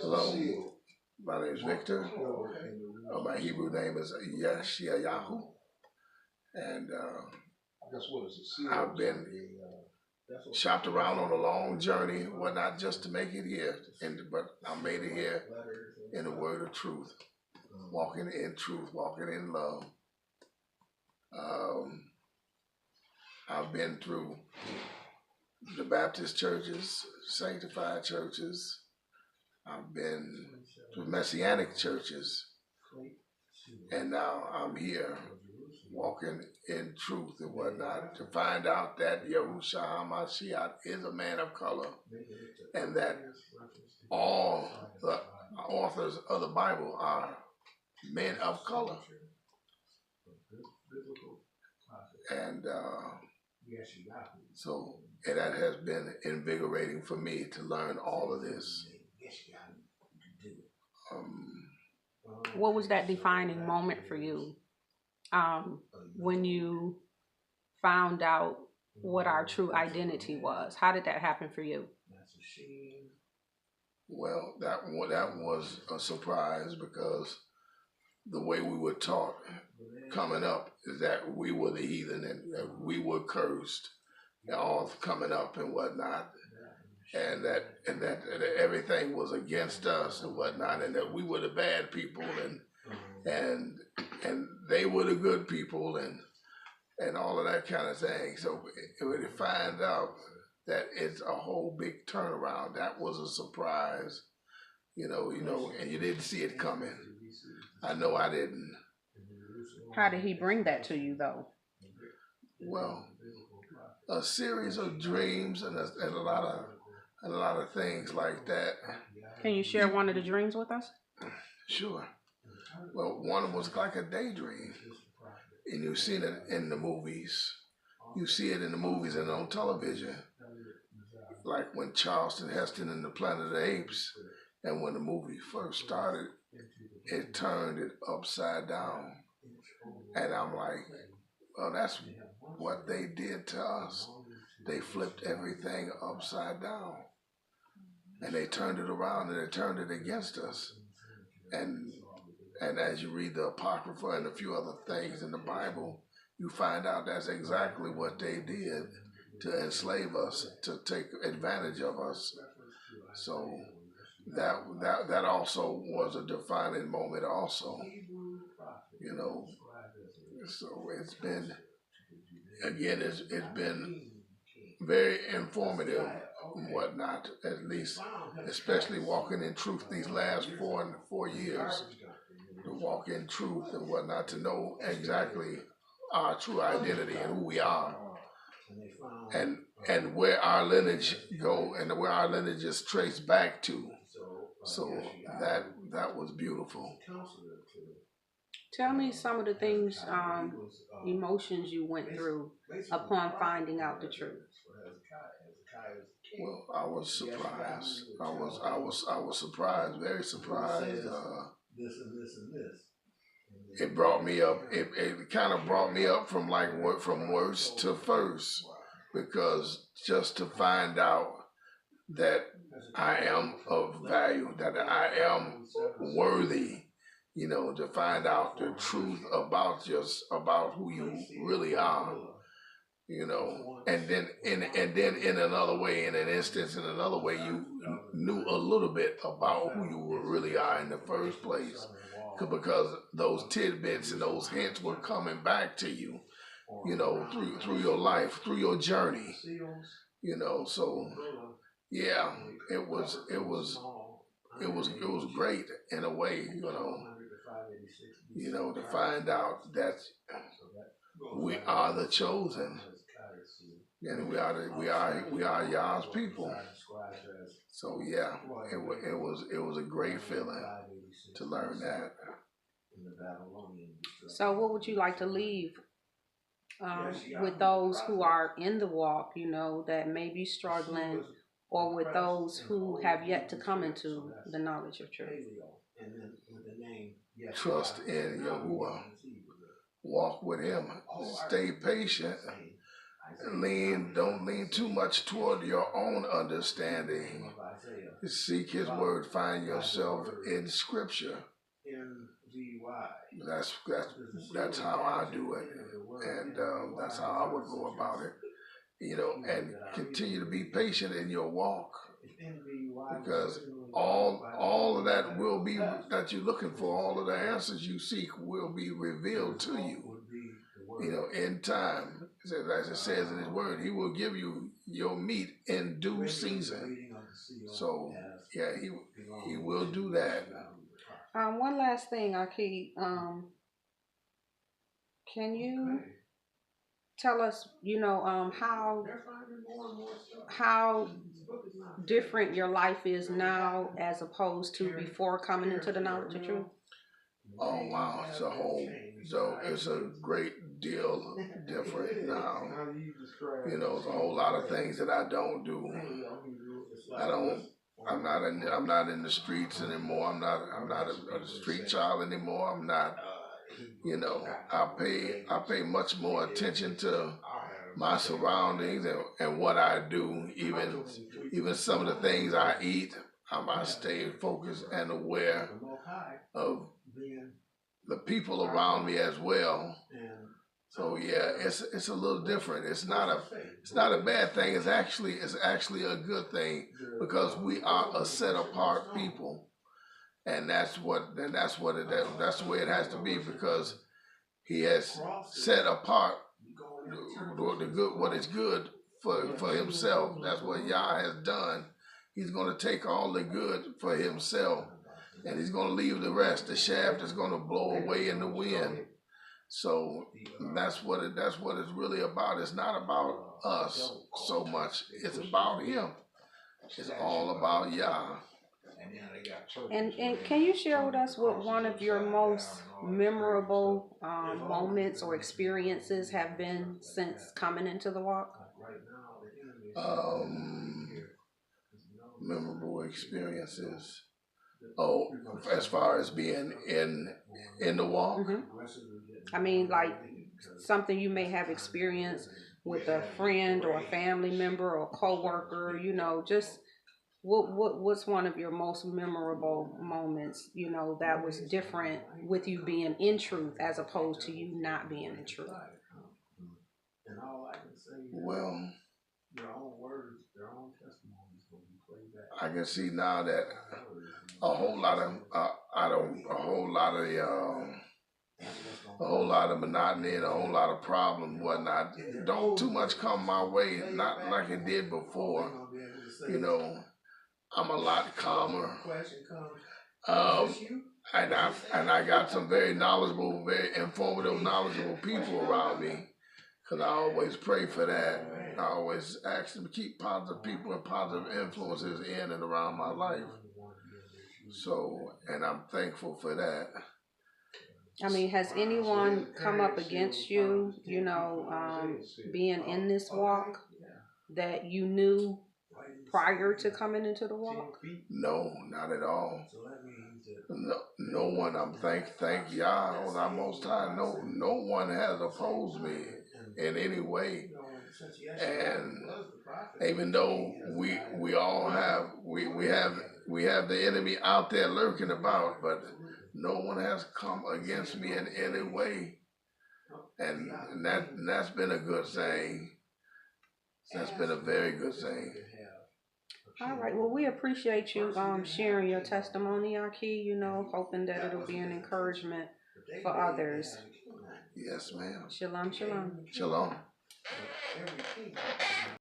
Hello, my name is Victor. My Hebrew name is Yeshayahu, and I've been shopped around on a long journey, well, not just to make it here, but I made it here in the word of truth, walking in truth, walking in love. I've been through the Baptist churches, sanctified churches. I've been to Messianic churches, and now I'm here walking in truth and whatnot to find out that Yahushua HaMashiach is a man of color, and that all the authors of the Bible are men of color. And so that has been invigorating for me to learn all of this. What was that defining moment for you when you found out what our true identity was? How did that happen for you? Well, that was a surprise, because the way we were taught coming up is that we were the heathen and that we were cursed, all coming up and whatnot, and that everything was against us and whatnot, and that we were the bad people and they were the good people and all of that kind of thing. So when you find out that it's a whole big turnaround, that was a surprise, you know, and you didn't see it coming. I know I didn't. How did he bring that to you, though? Well, a series of dreams and a lot of things like that. Can you share one of the dreams with us? Sure. Well, one was like a daydream, and you've seen it in the movies. You see it in the movies and on television, like when Charlton Heston and the Planet of the Apes, and when the movie first started, it turned it upside down. And I'm like, well, that's what they did to us. They flipped everything upside down. And they turned it around and they turned it against us. And as you read the Apocrypha and a few other things in the Bible, you find out that's exactly what they did to enslave us, to take advantage of us. So that also was a defining moment also, you know. So it's been, again, it's been very informative and whatnot, at least, especially walking in truth these last 4 years, to walk in truth and whatnot, to know exactly our true identity and who we are, and where our lineage go and where our lineage is traced back to. So that was beautiful. Tell me some of the things, emotions you went through upon finding out the truth. Well, I was surprised. I was surprised, very surprised. It brought me up. It kind of brought me up from worst to first, because just to find out that I am of value, that I am worthy, you know, to find out the truth about who you really are, you know, and then in another way, in an instance, in another way, you knew a little bit about who you really are in the first place, because those tidbits and those hints were coming back to you, you know, through your life, through your journey, you know. So yeah, it was great in a way, you know, to find out that we are the chosen, and we are Yah's people. So yeah, it was a great feeling to learn that. So what would you like to leave with those who are in the walk, you know, that may be struggling, or with those who have yet to come into the knowledge of truth? Trust in Yahuwah. Walk with him. Stay patient. Don't lean too much toward your own understanding, seek His word, find yourself in Scripture. That's how I do it, and that's how I would go about it. You know, and continue to be patient in your walk, because all of that will be that you're looking for. All of the answers you seek will be revealed to you. You know, in time, as it says in His word, He will give you your meat in due season. So yeah, He will do that. One last thing, Aki. Can you tell us, you know, how different your life is now as opposed to before coming into the knowledge of truth? Oh wow, it's a great deal different now. You know, there's a whole lot of things that I don't do. I'm not in the streets anymore. I'm not a street child anymore. I'm not. You know, I pay much more attention to my surroundings and what I do. Even some of the things I eat, I stay focused and aware of the people around me as well. So yeah, it's a little different. It's not a bad thing. It's actually a good thing, because we are a set apart people, and that's the way it has to be, because He has set apart what is good for Himself. That's what Yah has done. He's going to take all the good for Himself, and He's going to leave the rest. The shaft is going to blow away in the wind. So that's what it's really about. It's not about us so much. It's about Him. It's all about Yah. And can you share with us what one of your most memorable moments or experiences have been since coming into the walk? Memorable experiences. Oh, as far as being in the walk? Mm-hmm. I mean, like something you may have experienced with a friend or a family member or coworker. You know, just what's one of your most memorable moments? You know, that was different with you being in truth as opposed to you not being in truth. Well, I can see now that a whole lot of monotony and a whole lot of problems, whatnot, don't too much come my way, not like it did before. You know, I'm a lot calmer. And I got some very knowledgeable, very informative, knowledgeable people around me, because I always pray for that. I always ask them to keep positive people and positive influences in and around my life. So, and I'm thankful for that. I mean, has anyone come up against you, you know, being in this walk that you knew prior to coming into the walk? No, not at all. No one. I'm thank Yah on our Most High. No one has opposed me in any way. And even though we all have we have the enemy out there lurking about, but no one has come against me in any way, and that's been a good thing. That's been a very good thing. All right. Well, we appreciate you sharing your testimony, Aki. You know, hoping that it'll be an encouragement for others. Yes, ma'am. Shalom, shalom. Shalom.